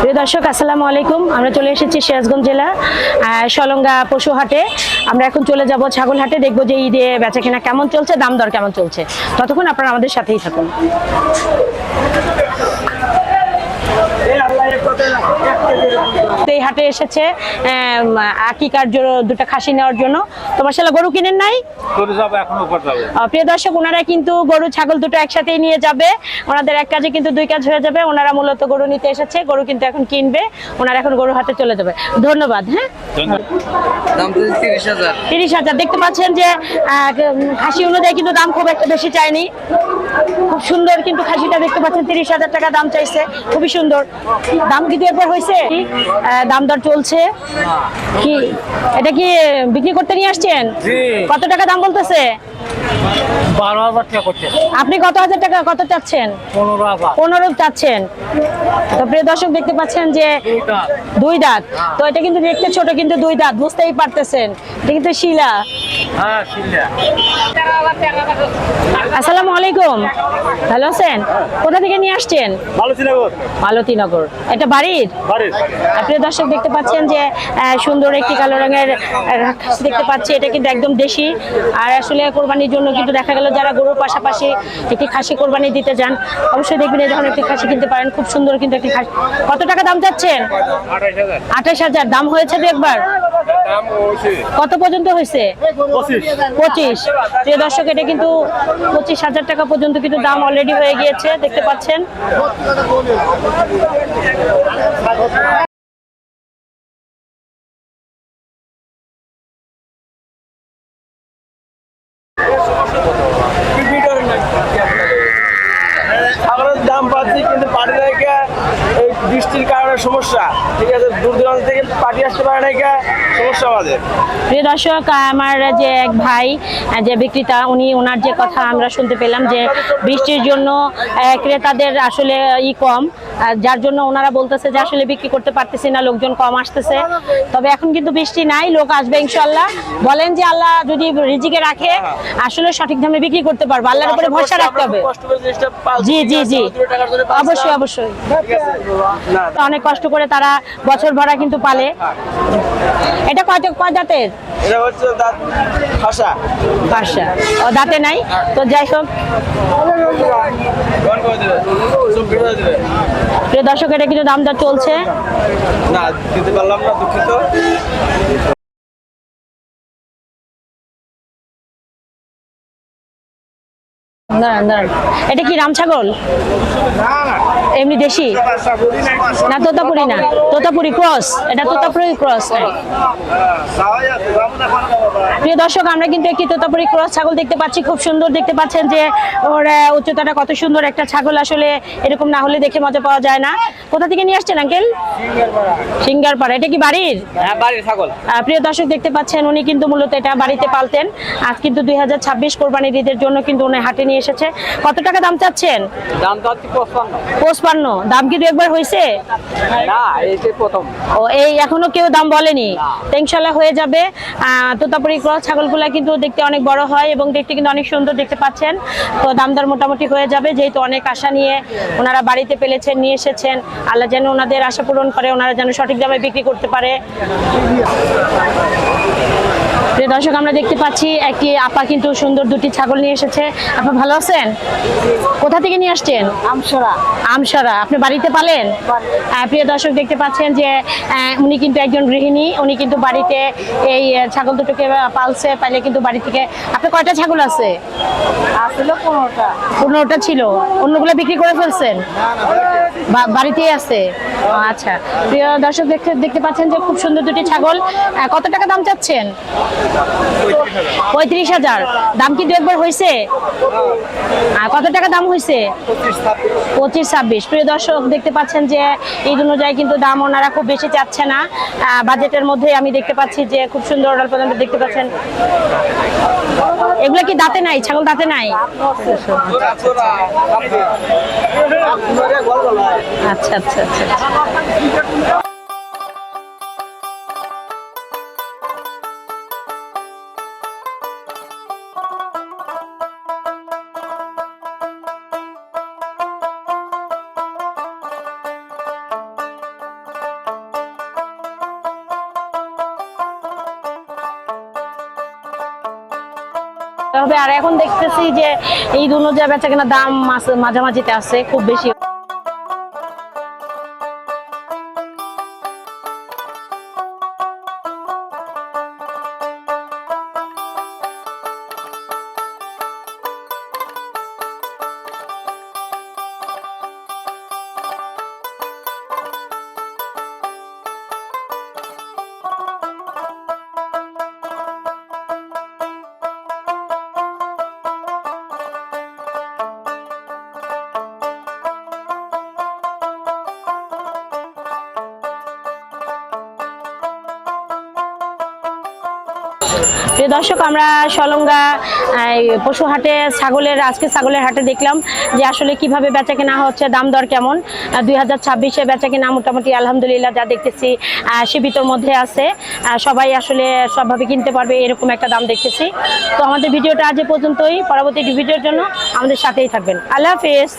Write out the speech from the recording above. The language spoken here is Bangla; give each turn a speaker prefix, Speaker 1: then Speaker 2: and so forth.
Speaker 1: প্রিয় দর্শক আসসালামু আলাইকুম। আমরা চলে এসেছি সিরাজগঞ্জ জেলা সলঙ্গা পশু হাটে। আমরা এখন চলে যাব ছাগল হাটে, দেখবো যে ঈদে বেচাকেনা কেমন চলছে, দাম দর কেমন চলছে। ততক্ষণ আপনারা আমাদের সাথেই থাকুন। এই হাটে এসেছে আকিকার দুটো খাসি নেওয়ার জন্য। তো মাশাআল্লাহ গরু কিনেন নাই? প্রিয় দর্শক, ওনারা কিন্তু গরু ছাগল দুটো একসাথেই নিয়ে যাবে। ওনাদের এক কাজে কিন্তু দুই কাজ হয়ে যাবে। ওনারা মূলত গরু নিতে এসেছে, গরু কিন্তু এখন কিনবে। ওনারা এখন গরু হাটে চলে যাবে। ধন্যবাদ। হ্যাঁ,
Speaker 2: দাম 30,000।
Speaker 1: 30,000। দেখতে পাচ্ছেন যে খাসি অনুযায়ী কিন্তু দাম খুব একটা বেশি চায়নি। খুব সুন্দর কিন্তু খাসিটা দেখতে পাচ্ছেন, 30,000 টাকা দাম চাইছে। খুবই সুন্দর দাম। কিন্তু এরপর হয়েছে দাম দর চলছে কি? এটা কি বিক্রি করতে নিয়ে আসছেন? কত টাকা দাম বলতেছে?
Speaker 2: 12,000 টাকা করছে।
Speaker 1: আপনি কত হাজার টাকা কত চাচ্ছেন? 15 চাচ্ছেন। তো প্রিয় দর্শক দেখতে পাচ্ছেন যে দুই দাঁত। তো এটা কিন্তু দেখতে ছোট, কিন্তু দুই দাঁত, বুঝতেই পারতেছেন। এটা কিন্তু শিলা। আসসালামু আলাইকুম, ভালো আছেন? কোথা থেকে নিয়ে আসছেন? মালতীনগর। এটা বাড়ির? প্রিয় দর্শক দেখতে পাচ্ছেন যে সুন্দর একটি কালো রঙের খাসি দেখতে পাচ্ছি। এটা কিন্তু একদম দেশি। আর আসলে কোরবানির জন্য কিন্তু দেখা গেল যারা গরুর পাশাপাশি একটি খাসি কোরবানি দিতে যান, অবশ্যই দেখবেন এই ধরনের একটি খাসি কিনতে পারেন। খুব সুন্দর কিন্তু একটি খাসি। কত টাকা দাম চাচ্ছেন? 28,000। দাম হয়েছে তো একবার? কত পর্যন্ত হয়েছে? 25। প্রিয় দর্শক, এটা কিন্তু 25,000 টাকা পর্যন্ত কিন্তু দাম অলরেডি হয়ে গিয়েছে, দেখতে পাচ্ছেন।
Speaker 3: দাম পাচ্ছি কিন্তু পার্টি নায়িকা এই বৃষ্টির কারণে সমস্যা। ঠিক আছে, দূর দূরান্ত থেকে পার্টি আসতে পারে নায়িকা, সমস্যা আমাদের।
Speaker 1: প্রিয় দর্শক, আমার যে এক ভাই যে বিক্রেতা, ওনার যে কথা আমরা শুনতে পেলাম যে বৃষ্টির জন্য ক্রেতাদের আসলে কম, যার জন্য ওনারা বলতেছে যে আসলে বিক্রি করতে পারতেছি না, লোকজন কম আসতেছে। তবে এখন কিন্তু বৃষ্টি নাই, লোক আসবে ইনশাআল্লাহ। বলেন যে আল্লাহ যদি রিজিকে রাখে আসলে সঠিক দামে বিক্রি করতে পারবো। আল্লাহর উপরে ভরসা রাখতে হবে। জি জি জি, অবশ্যই অবশ্যই। অনেক কষ্ট করে তারা বছর ভরা কিন্তু পালে। এটা কয় দাঁতের?
Speaker 3: এটা হচ্ছে দাঁত ভাষা।
Speaker 1: ও দাঁতে নাই। তো যাই হোক, প্রিয় দর্শক, এটা কিন্তু দাম দর চলছে।
Speaker 3: না দিতে পারলাম না, দুঃখিত।
Speaker 1: এটা কি রাম ছাগল? এমনি দেশি না? তোতাপুরি না? তোতাপুরি ক্রস। এটা তোতাপুরি ক্রস। প্রিয় দর্শক, আমরা কিন্তু একটি তোতাপুরি ক্রস ছাগল দেখতে পাচ্ছি। খুব সুন্দর দেখতে পাচ্ছেন যে ওর উচ্চতাটা কত সুন্দর। একটা ছাগল আসলে এরকম না হলে দেখে মজা পাওয়া যায় না। কোথা থেকে নিয়ে আসছেন আঙ্কেল? সিঙ্গারপাড়া। এটা কি বাড়ির?
Speaker 2: হ্যাঁ, বাড়ির ছাগল।
Speaker 1: প্রিয় দর্শক দেখতে পাচ্ছেন, উনি কিন্তু মূলত এটা বাড়িতে পালতেন। আজ কিন্তু 2026 কোরবানির ঈদের জন্য কিন্তু উনি হাটে নিয়ে এসেছে। কত টাকা দাম চাচ্ছেন?
Speaker 2: দাম তো 55।
Speaker 1: 55। দাম কি একবার হয়েছে?
Speaker 2: না, এইটাই প্রথম।
Speaker 1: ও, এই এখনো কেউ দাম বলেনি? তো ইনশাআল্লাহ হয়ে যাবে। তোতাপুরি ক্রস ছাগলগুলা কিন্তু দেখতে অনেক বড় হয় এবং দেখতে কিন্তু অনেক সুন্দর দেখতে পাচ্ছেন। তো দাম দর মোটামুটি হয়ে যাবে, যেহেতু অনেক আশা নিয়ে ওনারা বাড়িতে পেলেছেন, নিয়ে এসেছেন। আল্লাহ যেন ওনাদের আশা পূরণ করে, ওনারা যেন সঠিক দামে বিক্রি করতে পারে। প্রিয় দর্শক, আমরা দেখতে পাচ্ছি একটি আপা কিন্তু সুন্দর দুটি ছাগল নিয়ে এসেছে। আপনি ভালো আছেন? কোথা থেকে নিয়ে আসছেন? আমসরা। আপনি বাড়িতে পালেন? প্রিয় দর্শক দেখতে পাচ্ছেন যে উনি কিন্তু একজন গৃহিণী। উনি কিন্তু বাড়িতে এই ছাগল দুটোকে পালছে, পাইলে কিন্তু বাড়ি থেকে। আপনি কয়টা ছাগল আছে? আসলে 15টা ছিল। অন্যগুলো বিক্রি করে ফেলছেন? বাড়িতেই আছে। আচ্ছা, প্রিয় দর্শক দেখতে পাচ্ছেন যে খুব সুন্দর দুটি ছাগল। কত টাকা দাম চাচ্ছেন? 35,000। দাম কিন্তু একবার হয়েছে? কত টাকা দাম হয়েছে? 25-26। প্রিয় দর্শক দেখতে পাচ্ছেন যে ঈদ অনুযায়ী কিন্তু দাম ওনারা খুব বেশি চাচ্ছে না। বাজেটের মধ্যে আমি দেখতে পাচ্ছি যে খুব সুন্দর অল্প দামে দেখতে পাচ্ছেন। এগুলো কি দাঁতে নাই? ছাগল দাঁতে নাই? আচ্ছা আচ্ছা আচ্ছা। হবে। আর এখন দেখতেছি যে এই অনুযায়ী বেচা কেনা দাম মাঝামাঝিতে আছে, খুব বেশি। প্রিয় দর্শক, আমরা সলঙ্গা পশু হাটে আজকে ছাগলের হাটে দেখলাম যে আসলে কিভাবে বেচা কেনা হচ্ছে, দাম দর কেমন। 2026-এ বেচা কেনা মোটামুটি আলহামদুলিল্লাহ যা দেখতেছি সীমিতর মধ্যে আছে, সবাই আসলে সবভাবে কিনতে পারবে এরকম একটা দাম দেখতেছি। তো আমাদের ভিডিওটা আজ এ পর্যন্তই। পরবর্তী ভিডিওর জন্য আমাদের সাথেই থাকবেন। আল্লাহ হাফেজ।